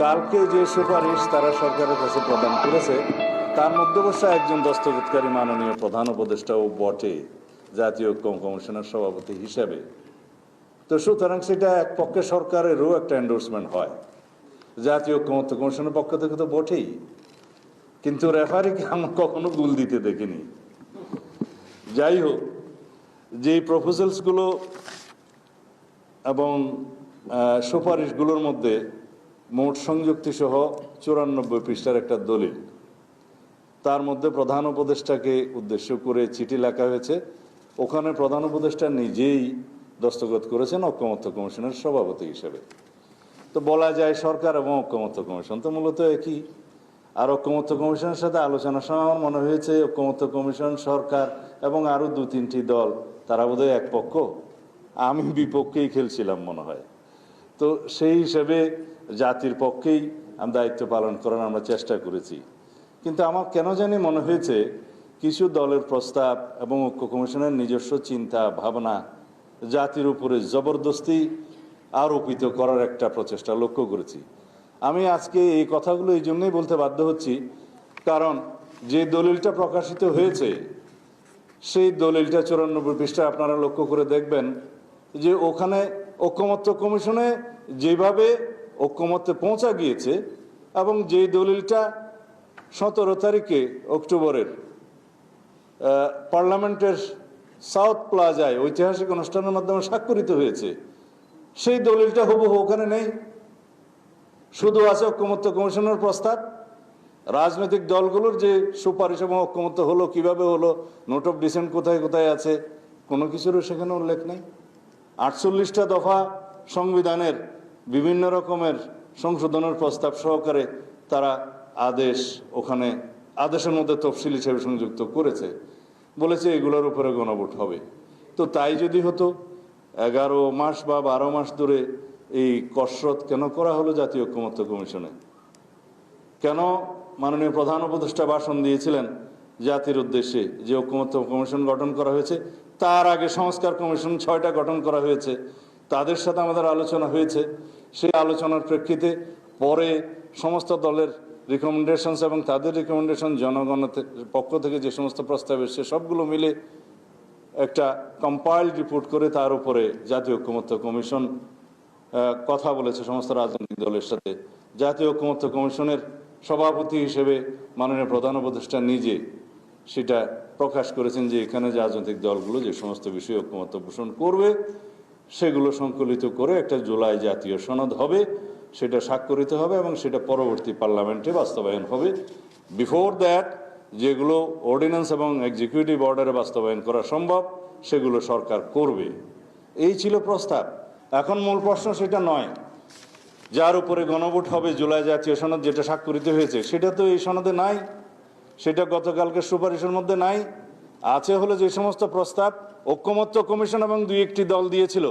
কালকে যে সুপারিশ তারা সরকারের কাছে প্রদান করেছে তার মধ্যে অবশ্য একজন দস্তখতকারী মাননীয় প্রধান উপদেষ্টাও বটে, জাতীয় ঐক্য কমিশনের সভাপতি হিসেবে। তো সুতরাং সেটা এক পক্ষে সরকারেরও একটা এন্ডোর্সমেন্ট হয়, জাতীয় ঐক্যমত্য কমিশনের পক্ষ থেকে তো বটেই। কিন্তু রেফারিকে আমরা কখনো গুল দিতে দেখিনি। যাই হোক, যে প্রপোজালসগুলো এবং সুপারিশগুলোর মধ্যে মোট সংযুক্তি সহ 94 পৃষ্ঠার একটা দলিল, তার মধ্যে প্রধান উপদেষ্টাকে উদ্দেশ্য করে চিঠি লেখা হয়েছে। ওখানে প্রধান উপদেষ্টা নিজেই দস্তখত করেছেন ঐক্যমত্য কমিশনের সভাপতি হিসেবে। তো বলা যায় সরকার এবং ঐক্যমত্য কমিশন তো মূলত একই। আর ঐক্যমত্য কমিশনের সাথে আলোচনার সময় আমার মনে হয়েছে ঐক্যমত্য কমিশন, সরকার এবং আরও 2-3টি দল তারা বোধহয় এক পক্ষ, আমি বিপক্ষেই খেলছিলাম মনে হয়। তো সেই হিসেবে জাতির পক্ষেই আমি দায়িত্ব পালন করার আমরা চেষ্টা করেছি। কিন্তু আমার কেন জানি মনে হয়েছে কিছু দলের প্রস্তাব এবং ঐক্য কমিশনের নিজস্ব চিন্তা ভাবনা জাতির উপরে জবরদস্তি আরোপিত করার একটা প্রচেষ্টা লক্ষ্য করেছি। আমি আজকে এই কথাগুলো এই জন্যই বলতে বাধ্য হচ্ছি, কারণ যে দলিলটা প্রকাশিত হয়েছে সেই দলিলটা 94 পৃষ্ঠা আপনারা লক্ষ্য করে দেখবেন যে ওখানে ঐক্যমত্য কমিশনে যেভাবে ঐক্যমত্যে পৌঁছা গিয়েছে এবং যে দলিলটা 17 তারিখে অক্টোবরের পার্লামেন্টের সাউথ প্লাজায় ঐতিহাসিক অনুষ্ঠানের মাধ্যমে স্বাক্ষরিত হয়েছে, সেই দলিলটা হুবহু ওখানে নেই। শুধু আছে ঐক্যমত্য কমিশনের প্রস্তাব। রাজনৈতিক দলগুলোর যে সুপারিশ এবং ঐক্যমত্য হলো, কিভাবে হলো, নোট অফ ডিসেন্ট কোথায় কোথায় আছে, কোনো কিছুরও সেখানে উল্লেখ নেই। 48টা দফা সংবিধানের বিভিন্ন রকমের সংশোধনের প্রস্তাব সহকারে তারা আদেশ ওখানে আদেশের মধ্যে তফসিল হিসেবে সংযুক্ত করেছে, বলেছে এগুলোর উপরে গণভোট হবে। তো তাই যদি হতো 11 মাস বা 12 মাস ধরে এই কসরত কেন করা হলো জাতীয় ঐক্যমত্য কমিশনে? কেন মাননীয় প্রধান উপদেষ্টা ভাষণ দিয়েছিলেন জাতির উদ্দেশ্যে যে ঐক্যমত্য কমিশন গঠন করা হয়েছে, তার আগে সংস্কার কমিশন 6টা গঠন করা হয়েছে, তাদের সাথে আমাদের আলোচনা হয়েছে। সেই আলোচনার প্রেক্ষিতে পরে সমস্ত দলের রিকমেন্ডেশনস এবং তাদের রিকমেন্ডেশন জনগণের পক্ষ থেকে যে সমস্ত প্রস্তাব এসেছে সবগুলো মিলে একটা কম্পাইলড রিপোর্ট করে তার উপরে জাতীয় ঐক্যমত্য কমিশন কথা বলেছে সমস্ত রাজনৈতিক দলের সাথে। জাতীয় ঐক্যমত্য কমিশনের সভাপতি হিসেবে মাননীয় প্রধান উপদেষ্টা নিজে সেটা প্রকাশ করেছেন যে এখানে রাজনৈতিক দলগুলো যে সমস্ত বিষয়ে ঐক্যমত্য পোষণ করবে সেগুলো সংকলিত করে একটা জুলাই জাতীয় সনদ হবে, সেটা স্বাক্ষরিত হবে এবং সেটা পরবর্তী পার্লামেন্টে বাস্তবায়ন হবে। বিফোর দ্যাট যেগুলো অর্ডিন্যান্স এবং এক্সিকিউটিভ অর্ডারে বাস্তবায়ন করা সম্ভব সেগুলো সরকার করবে, এই ছিল প্রস্তাব। এখন মূল প্রশ্ন সেটা নয়। যার উপরে গণভোট হবে জুলাই জাতীয় সনদ যেটা স্বাক্ষরিত হয়েছে সেটা তো এই সনদে নাই, সেটা গতকালকে সুপারিশের মধ্যে নাই। আছে হলো যে সমস্ত প্রস্তাব ঐক্যমত্য কমিশন এবং 2-1টি দল দিয়েছিল,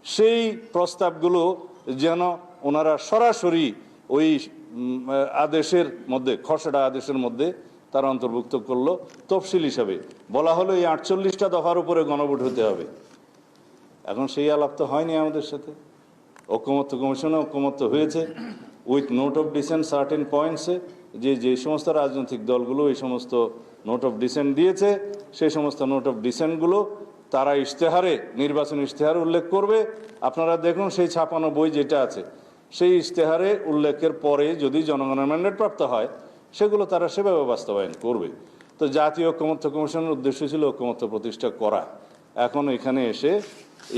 সেই প্রস্তাবগুলো যেন ওনারা সরাসরি ওই আদেশের মধ্যে, খসড়া আদেশের মধ্যে তারা অন্তর্ভুক্ত করলো তফসিল হিসাবে। বলা হলো এই 48টা দফার উপরে গণভোট হতে হবে। এখন সেই আলাপ তো হয়নি আমাদের সাথে। ঐক্যমত্য কমিশনে ঐক্যমত্য হয়েছে with note of dissent certain পয়েন্টসে, যে সমস্ত রাজনৈতিক দলগুলো এই সমস্ত নোট অফ ডিসেন্ট দিয়েছে সেই সমস্ত নোট অফ ডিসেন্টগুলো তারা ইশতেহারে, নির্বাচন ইশতেহারে উল্লেখ করবে। আপনারা দেখুন সেই ছাপানো বই যেটা আছে সেই ইশতেহারে উল্লেখের পরে যদি জনগণের ম্যান্ডেট প্রাপ্ত হয় সেগুলো তারা সেভাবে বাস্তবায়ন করবে। তো জাতীয় ঐক্যমত্য কমিশনের উদ্দেশ্য ছিল ঐক্যমত্য প্রতিষ্ঠা করা। এখন এখানে এসে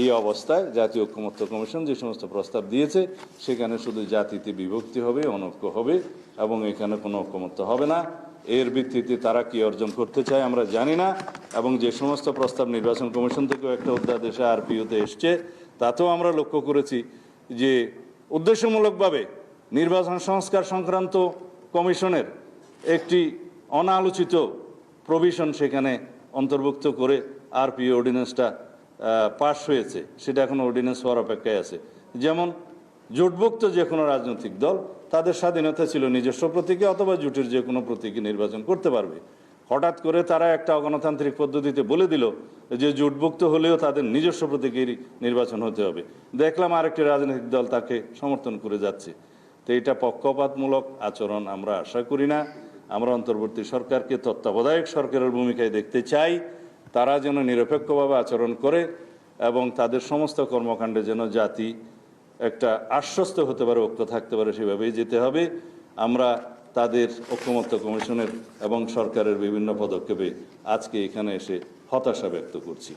এই অবস্থায় জাতীয় ঐক্যমত্য কমিশন যে সমস্ত প্রস্তাব দিয়েছে সেখানে শুধু জাতিতে বিভক্তি হবে, অনৈক্য হবে এবং এখানে কোনো ঐক্যমত্য হবে না। এর ভিত্তিতে তারা কি অর্জন করতে চায় আমরা জানি না। এবং যে সমস্ত প্রস্তাব নির্বাচন কমিশন থেকেও একটা অধ্যাদেশে আরপিওতে এসছে তাতেও আমরা লক্ষ্য করেছি যে উদ্দেশ্যমূলকভাবে নির্বাচন সংস্কার সংক্রান্ত কমিশনের একটি অনালোচিত প্রভিশন সেখানে অন্তর্ভুক্ত করে আরপিও অর্ডিন্যান্সটা পাশ হয়েছে, সেটা এখন অর্ডিন্যান্স হওয়ার অপেক্ষায় আছে। যেমন জোটভুক্ত যে কোনো রাজনৈতিক দল তাদের স্বাধীনতা ছিল নিজস্ব প্রতীকে অথবা জোটের যে কোনো প্রতীকে নির্বাচন করতে পারবে। হঠাৎ করে তারা একটা অগণতান্ত্রিক পদ্ধতিতে বলে দিল যে জোটভুক্ত হলেও তাদের নিজস্ব প্রতীকেই নির্বাচন হতে হবে। দেখলাম আরেকটি রাজনৈতিক দল তাকে সমর্থন করে যাচ্ছে। তো এটা পক্ষপাতমূলক আচরণ আমরা আশা করি না। আমরা অন্তর্বর্তী সরকারকে তত্ত্বাবধায়ক সরকারের ভূমিকায় দেখতে চাই। তারা যেন নিরপেক্ষভাবে আচরণ করে এবং তাদের সমস্ত কর্মকাণ্ডে যেন জাতি একটা আশ্বস্ত হতে পারে, ঐক্য থাকতে পারে, সেভাবেই যেতে হবে। আমরা তাদের ঐকমত্য কমিশনের এবং সরকারের বিভিন্ন পদক্ষেপে আজকে এখানে এসে হতাশা ব্যক্ত করছি।